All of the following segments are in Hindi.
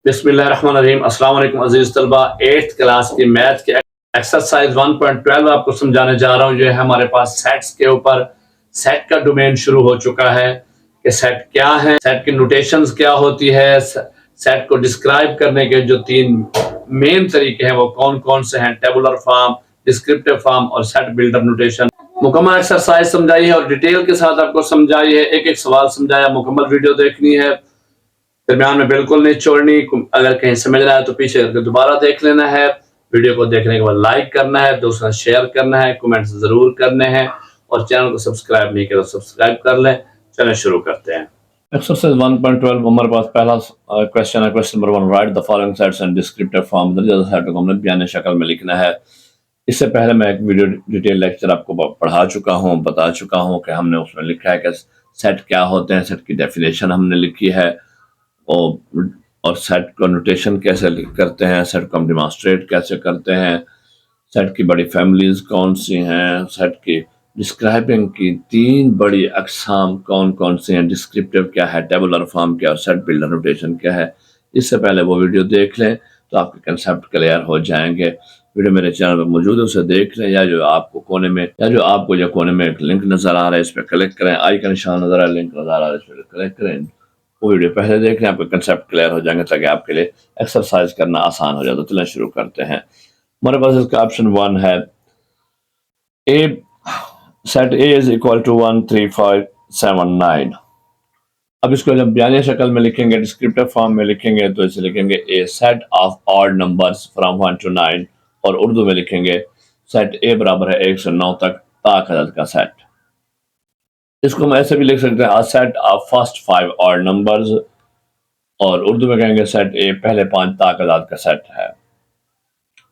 बिस्मिल्लाहिर्रहमानिर्रहीम। अस्सलाम वालेकुम अजीज तलबा। 8th क्लास की मैथ के एक्सरसाइज 1.12 आपको समझाने जा रहा हूँ। जो है हमारे पास सेट्स के ऊपर सेट का डोमेन शुरू हो चुका है कि सेट क्या है, सेट की नोटेशंस क्या होती है, सेट को डिस्क्राइब करने के जो 3 मेन तरीके हैं वो कौन कौन से हैं, टेबुलर फॉर्म, डिस्क्रिप्टिव फॉर्म और सेट बिल्डर नोटेशन। मुकम्मल एक्सरसाइज समझाई है और डिटेल के साथ आपको समझाई है, एक एक सवाल समझाया। मुकम्मल वीडियो देखनी है, दरमियान में बिल्कुल नहीं छोड़नी। अगर कहीं समझ रहा है तो पीछे करके दोबारा देख लेना है। वीडियो को देखने के बाद लाइक करना है, दूसरा शेयर करना है, कमेंट्स जरूर करने हैं और चैनल को सब्सक्राइब नहीं किया तो सब्सक्राइब कर लें। चलें शुरू करते हैं। एक्सरसाइज 1.12 हमारे पास पहला क्वेश्चन है। Question number 1, right the following sets and descriptive form. दर्जा सेट को हमने बयान शक्ल में लिखना है। इससे पहले मैं एक वीडियो डिटेल लेक्चर आपको पढ़ा चुका हूँ, बता चुका हूँ कि हमने उसमें लिखा है कि सेट क्या होते हैं, सेट की डेफिनेशन हमने लिखी है और सेट को नोटेशन कैसे करते हैं, सेट को हम डिमॉन्स्ट्रेट कैसे करते हैं, सेट की बड़ी फैमिलीज कौन सी हैं, सेट की डिस्क्राइबिंग की 3 बड़ी अकसाम कौन कौन सी हैं, डिस्क्रिप्टिव क्या है, टेबुलर फॉर्म क्या है, सेट बिल्डर नोटेशन क्या है। इससे पहले वो वीडियो देख लें तो आपके कंसेप्ट क्लियर हो जाएंगे। वीडियो मेरे चैनल पर मौजूद है, उसे देख लें, या जो आपको कोने में एक लिंक नजर आ रहा है इस पर क्लिक करें। आई का निशान नजर आ रहा है, लिंक नजर आ रहा है, इस पर क्लिक करें। वो वीडियो पहले देख लें, आपके कंसेप्ट क्लियर हो जाएंगे ताकि आपके लिए एक्सरसाइज करना आसान हो जाए। तो चलें शुरू करते हैं। हमारे पास इसका ऑप्शन 1 है, A set A is equal to 1 3 5 7 9। अब इसको जब बयानी शक्ल में लिखेंगे, डिस्क्रिप्टिव फॉर्म में लिखेंगे तो इसे लिखेंगे a set of odd numbers from 1 to 9, और उर्दू में लिखेंगे सेट ए बराबर है 1 से 9 तक ताक अदद का सेट। इसको हम ऐसे भी लिख सकते हैं, a set of first 5 odd numbers, और उर्दू में कहेंगे सेट ए पहले 5 ताक अदद का सेट है।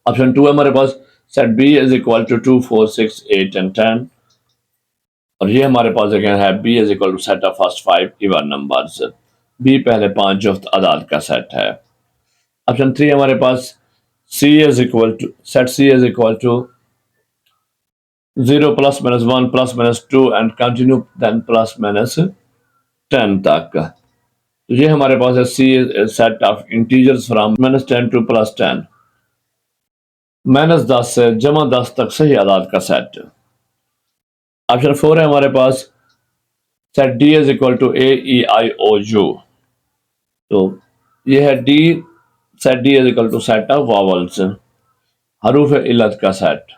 ऑप्शन 2 है हमारे पास, set B is equal to 2 4 6 8 and 10, और ये हमारे पास है B is equal to set of first 5 even numbers. B पहले 5 जुफ्त अदाद का सेट है। ऑप्शन 3 हमारे पास, C is equal to set C is equal to 0 plus minus 1 plus minus 2 and continue then plus minus 10 तक। तो ये हमारे पास है C is set of integers from -10 to +10, -10 से जमा 10 तक सही आदाद का सेट। ऑप्शन 4 है हमारे पास, set D is equal to A E I O U. तो ये है D, set D is equal to set of vowels, हरूफ इल्लत का सेट।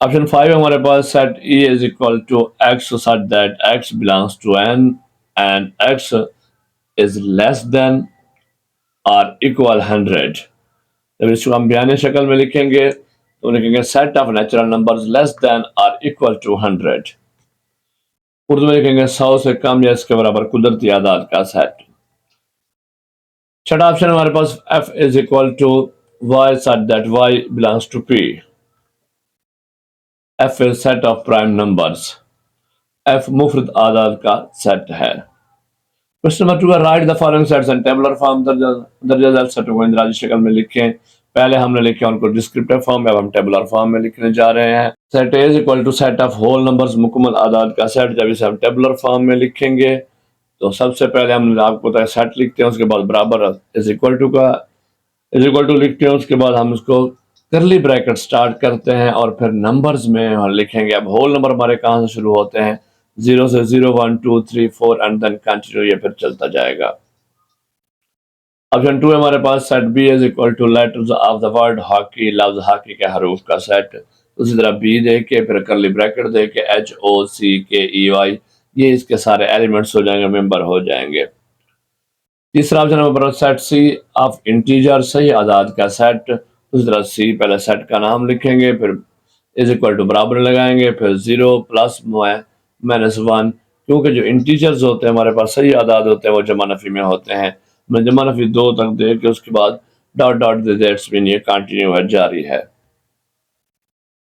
ऑप्शन 5 है हमारे पास, set E is equal to x such that x belongs to N and x is less than और इक्वल 100। जब इसको हम बयानी शक्ल में लिखेंगे तो लिखेंगे set of natural numbers less than और इक्वल टू 100। उर्दू में लिखेंगे 100 से कम या इसके बराबर कुदरती आदाद का सेट। छठा ऑप्शन हमारे पास, F is equal to y such that y belongs to P. F is set of prime numbers, F मुफ्रद आदाद का सेट है। क्वेश्चन नंबर 2 है, write the following sets and tabular form. दर्जा सेटों को इंदराजी शक्ल में लिखें। पहले हमने लिखे उनको डिस्क्रिप्टिव फॉर्म में, अब हम टेबुलर फॉर्म में लिखने जा रहे हैं। Set A is equal to set of whole numbers, मुकम्मल आदाद का सेट। जब इसे हम टेबुलर फॉर्म में लिखेंगे तो सबसे पहले हम आपको पता है सेट लिखते हैं, उसके बाद बराबर इज इक्वल टू का इज इक्वल टू लिखते हैं, उसके बाद हम उसको करली ब्रैकेट स्टार्ट करते हैं और फिर नंबर्स में लिखेंगे। अब होल नंबर हमारे कहाँ से शुरू होते हैं, 0 से 0 1 2 3 4 एंड देन कंटिन्यू, ये फिर चलता जाएगा। ऑप्शन 2 है हमारे पास, set B is equal to letters of the word hockey, लफ्ज हॉकी के हरूफ का सेट। उसी तरह बी दे के फिर करली ब्रैकेट दे के HOCKEY, ये इसके सारे एलिमेंट्स हो जाएंगे, मेंबर हो जाएंगे। तीसरा option number, set C of integer, सही आदाद का सेट। उसी तरह सी पहले सेट का नाम लिखेंगे, फिर इज इक्वल टू बराबर लगाएंगे, फिर 0 प्लस -1, क्योंकि जो इंटीजर्स होते हैं हमारे पास सही आदाद होते हैं वो जमा नफी में होते हैं। मैं जमा नफी 2 तक दे के उसके बाद डॉट डॉट दे दे, ये कंटिन्यू है, जारी है।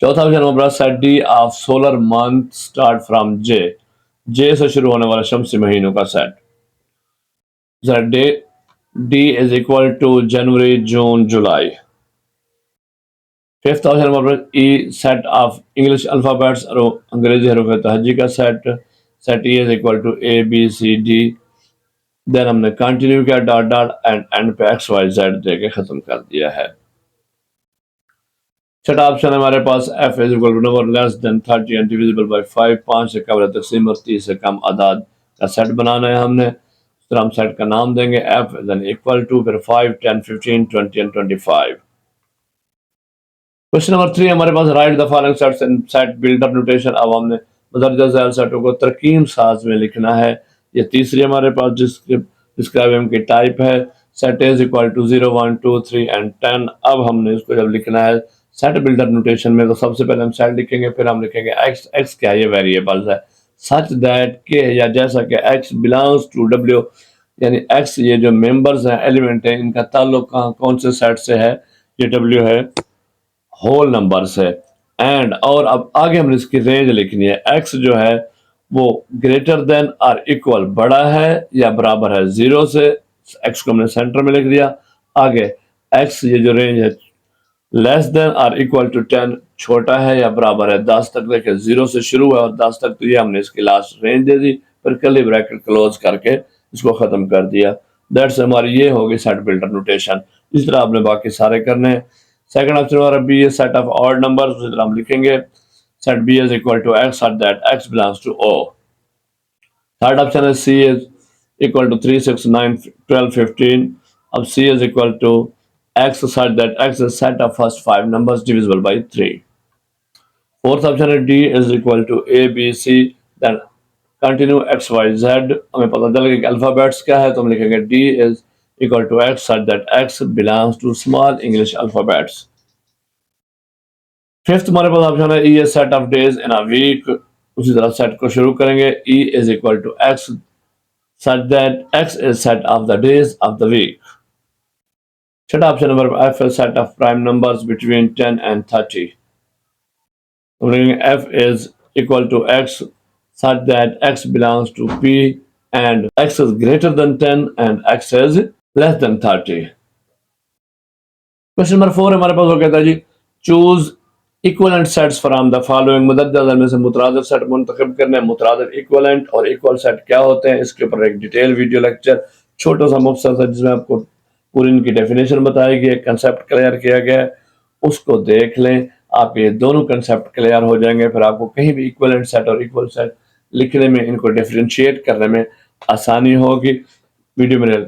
चौथा option number, set D of solar month start from J से शुरू होने वाले शमसी महीनों का सेट। D is equal to January June July. Fifth option number, E set of English alphabets और अंग्रेजी हरूफ तहजी का सेट। Set E is equal to ABCD then हमने कंटिन्यू किया डॉट डॉट एंड एंड पे एक्स वाई जेड देके खत्म कर दिया है। छठा ऑप्शन हमारे पास f is equal to number less than 30 and divisible by 5, 5 से कम तकसीम और 30 से कम आदाद का सेट बनाना है हमने। तो हम सेट का नाम देंगे f देन इक्वल टू फिर 5, 10, 15, 20 एंड 25। क्वेश्चन नंबर 3 हमारे पास write the following sets in set buildup notation. अब हमने मदरजा झैल सेटों को तरकीब साज में लिखना है। ये तीसरी हमारे पास डिस्क्राइब की टाइप है। Set is equal to 0, 1, 2, 3 and 10। अब हमने इसको जब लिखना है सेट बिल्डअप नोटेशन में, तो सबसे पहले हम सेट लिखेंगे, फिर हम लिखेंगे एक्स। एक्स क्या है? ये वेरिएबल्स है। सच दैट के या जैसा कि एक्स बिलोंग्स टू डब्ल्यू, यानी एक्स ये जो मेंबर्स हैं, एलिमेंट है, इनका ताल्लुक कौन से सेट से है? ये डब्ल्यू है, होल नंबर से। एंड और अब आगे हमने इसकी रेंज लिखनी है। एक्स जो है वो ग्रेटर देन और इक्वल, बड़ा है या बराबर है 0 से। एक्स को हमने सेंटर में लिख दिया। आगे एक्स ये जो रेंज है लेस देन और इक्वल टू 10, छोटा है या बराबर है 10 तक। देखिए 0 से शुरू है और 10 तक, तो ये हमने इसकी लास्ट रेंज दे दी, फिर कर्ली ब्रैकेट क्लोज करके इसको खत्म कर दिया। दैट्स हमारी ये होगी सेट बिल्डर नोटेशन। इस तरह आपने बाकी सारे करने हैं। सेकंड ऑप्शन हमारा बी है सेट ऑफ ऑड नंबर्स। उसी तरह हम लिखेंगे set B is equal to x such that x belongs to O. Third option है सी इज इक्वल टू 3, 6, 9, 12, 15। अब C is equal to x such that x is set of first 5 numbers divisible by 3. Fourth option है D is equal to A, B, C, then continue x, y, z। हमें पता चल गया कि अल्फाबेट्स क्या है, तो हम लिखेंगे D is equal to x such that x belongs to small English alphabets। Fifth हमारे पास ऑप्शन है E is set of days in a week। उसी तरह सेट को शुरू करेंगे। E is equal to x such that x is set of the days of the week। छठा option number f is set of prime numbers between 10 and 30। f is equal to x such that x belongs to p and x is greater than 10 and x is less than 30। Question number 4 हमारे पास वो कहता है जी choose equivalent sets from the following. मुतअद्दिद में से मुतरादिफ सेट मुंतखब करने। मुतरादिफ इक्वलेंट और इक्वल सेट क्या होते हैं, इसके ऊपर एक डिटेल वीडियो लेक्चर छोटा सा मुफ्तसर सा जिसमें आपको पूरी इनकी डेफिनेशन बताई गई है, कंसेप्ट क्लियर किया गया है, उसको देख लें। आपके ये दोनों कंसेप्ट क्लियर हो जाएंगे। फिर आपको कहीं भी इक्वलेंट सेट और इक्वल सेट लिखने में, इनको डिफरेंशिएट करने में आसानी होगी। वीडियो मेरे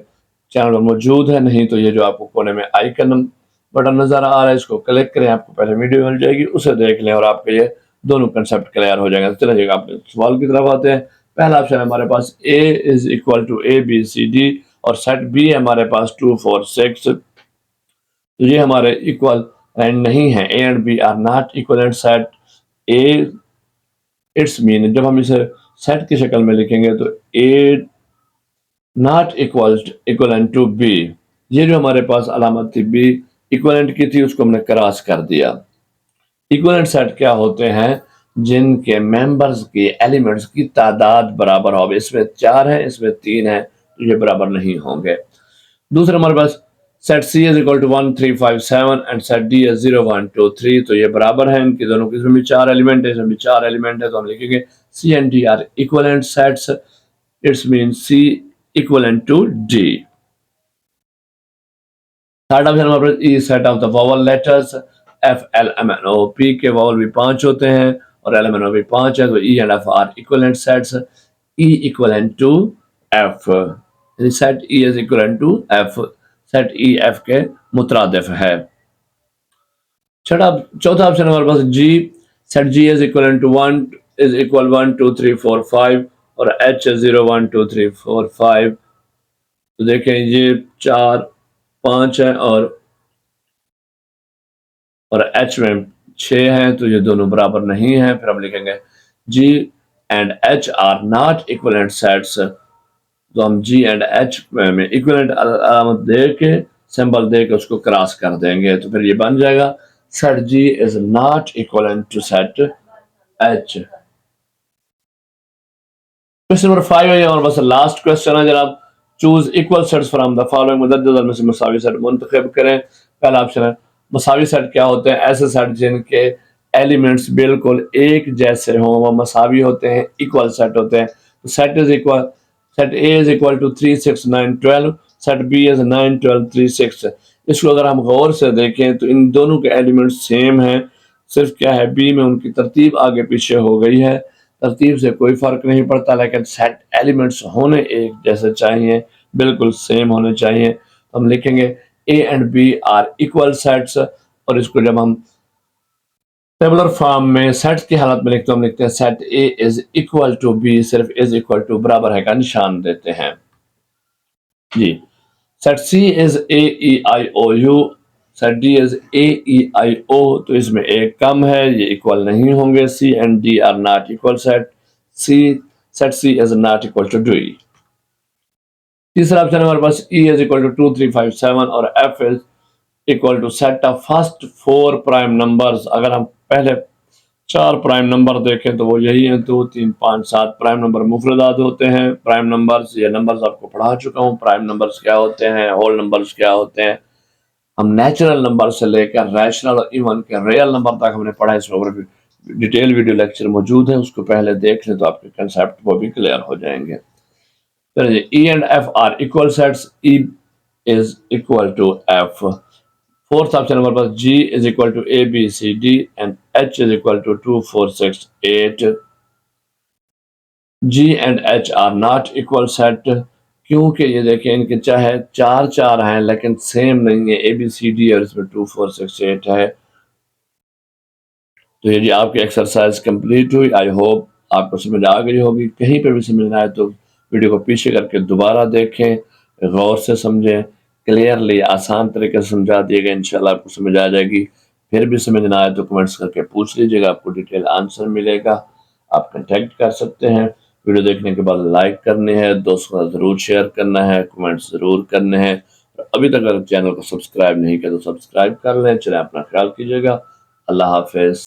चैनल में मौजूद है, नहीं तो ये जो आपको कोने में आइकन बटन नजर आ रहा है इसको क्लिक करें, आपको पहले वीडियो मिल जाएगी, उसे देख लें और आपके ये दोनों कंसेप्ट क्लियर हो जाएंगे। तो चलिए आप सवाल की तरफ आते हैं। पहला ऑप्शन है हमारे पास A is equal to ABCD और सेट बी है हमारे पास 2, 4, 6। तो ये हमारे इक्वल एंड नहीं है। A and B are not equivalent set. A it's mean जब हम इसे सेट की शक्ल में लिखेंगे तो A not equivalent to B। ये जो हमारे पास अलामत थी B इक्वलेंट की थी, उसको हमने क्रॉस कर दिया। इक्वलेंट सेट क्या होते हैं? जिनके मेंबर्स के एलिमेंट्स की तादाद बराबर हो। इसमें 4 है, इसमें 3 है, तो ये बराबर नहीं होंगे। दूसरा हमारे पास set C is equal to 1, 3, 5, 7 and set D is 0, 1, 2, 3। तो ये बराबर है इनकी दोनों की। इसमें भी 4 एलिमेंट है, इसमें भी 4 एलिमेंट है, तो हम लिखेंगे C and D are equivalent sets. It's mean C equivalent to D। Third option हमारे पास E set of the vowel letters F, L, M, N, O, P के वोवल भी 5 होते हैं और L, M, N, O भी 5 है, तो E and F are equivalent sets. E equivalent to F, set E is equivalent to F। Set E F के मुतरादिफ है। चौथा ऑप्शन हमारे पास G। Set G is equivalent to 1 is equal 1, 2, 3, 4, 5 और H 0, 1, 2, 3, 4, 5। तो देखें ये 4, 5 है और H में 6 है, तो ये दोनों बराबर नहीं है। फिर हम लिखेंगे G and H are not equivalent sets. तो हम G एंड H में इक्वलेंट अलामत दे के, सिंबल दे के उसको क्रॉस कर देंगे, तो फिर ये बन जाएगा set G is not equivalent to set H। Question number 5 है और बस लास्ट क्वेश्चन है जनाब। Choose equal sets from the following. मुतअद्दिद में से मुसावी सेट मुंतखब करें। पहला ऑप्शन है मसावी सेट क्या होते हैं? ऐसे सेट जिनके एलिमेंट्स बिल्कुल एक जैसे हों, वो मसावी होते हैं, इक्वल सेट होते हैं। तो set is equal set A is equal to 3 6 9 12, set B is 9 12 3 6। इसको अगर हम गौर से देखें तो इन दोनों के एलिमेंट्स सेम हैं, सिर्फ क्या है बी में उनकी तरतीब आगे पीछे हो गई है। तरतीब से कोई फर्क नहीं पड़ता, लेकिन सेट एलिमेंट्स होने एक जैसे चाहिए, बिल्कुल सेम होने चाहिए। तो हम लिखेंगे A and B are equal sets, और इसको जब हम टेबुलर फॉर्म में सेट्स की हालत में लिखते हैं, हम लिखते हैं set A is equal to B, सिर्फ इज इक्वल टू बराबर है का निशान देते हैं जी। Set C is A E I O U, set D is A E I O, तो इसमें एक कम है, ये इक्वल नहीं होंगे। C and D are not equal, set C is not equal to D. तीसरा ऑप्शन हमारे पास ई इज इक्वल टू 2 3 5 7 और F is equal to set of first 4 prime numbers. अगर हम पहले 4 प्राइम नंबर देखें तो वो यही हैं, 2 3 5 7 प्राइम नंबर मुफरदात होते हैं। प्राइम नंबर्स, ये नंबर्स आपको पढ़ा चुका हूँ, प्राइम नंबर्स क्या होते हैं, होल नंबर्स क्या होते हैं। हम नेचुरल नंबर से लेकर रैशनल और इवन के रियल नंबर तक हमने पढ़ा है। इसमें ऊपर डिटेल वीडियो लेक्चर मौजूद है, उसको पहले देख लें तो आपके कंसेप्ट वो भी क्लियर हो जाएंगे। फिर E and F are equal sets, E is equal to F. Fourth option हमारे पास G is equal to A B C D and H is equal to 2 4 6 8। G and H are not equal set, क्योंकि ये देखें इनके चाहे 4 4 हैं लेकिन सेम नहीं है, ए बी सी डी और इसमें 2 4 6 8 है। तो ये जी आपकी एक्सरसाइज कंप्लीट हुई। आई होप आपको समझ आ गई होगी। कहीं पर भी समझ ना आए तो वीडियो को पीछे करके दोबारा देखें, गौर से समझें, क्लियरली आसान तरीके से समझा दिए गए, इंशाल्लाह आपको समझ आ जाएगी। फिर भी समझ ना आए तो कमेंट्स करके पूछ लीजिएगा, आपको डिटेल आंसर मिलेगा। आप कंटेक्ट कर सकते हैं। वीडियो देखने के बाद लाइक करने हैं, दोस्तों के साथ ज़रूर शेयर करना है, कमेंट्स ज़रूर करने हैं। अभी तक अगर चैनल को सब्सक्राइब नहीं किया तो सब्सक्राइब कर लें। चलें, अपना ख्याल कीजिएगा। अल्लाह हाफिज़।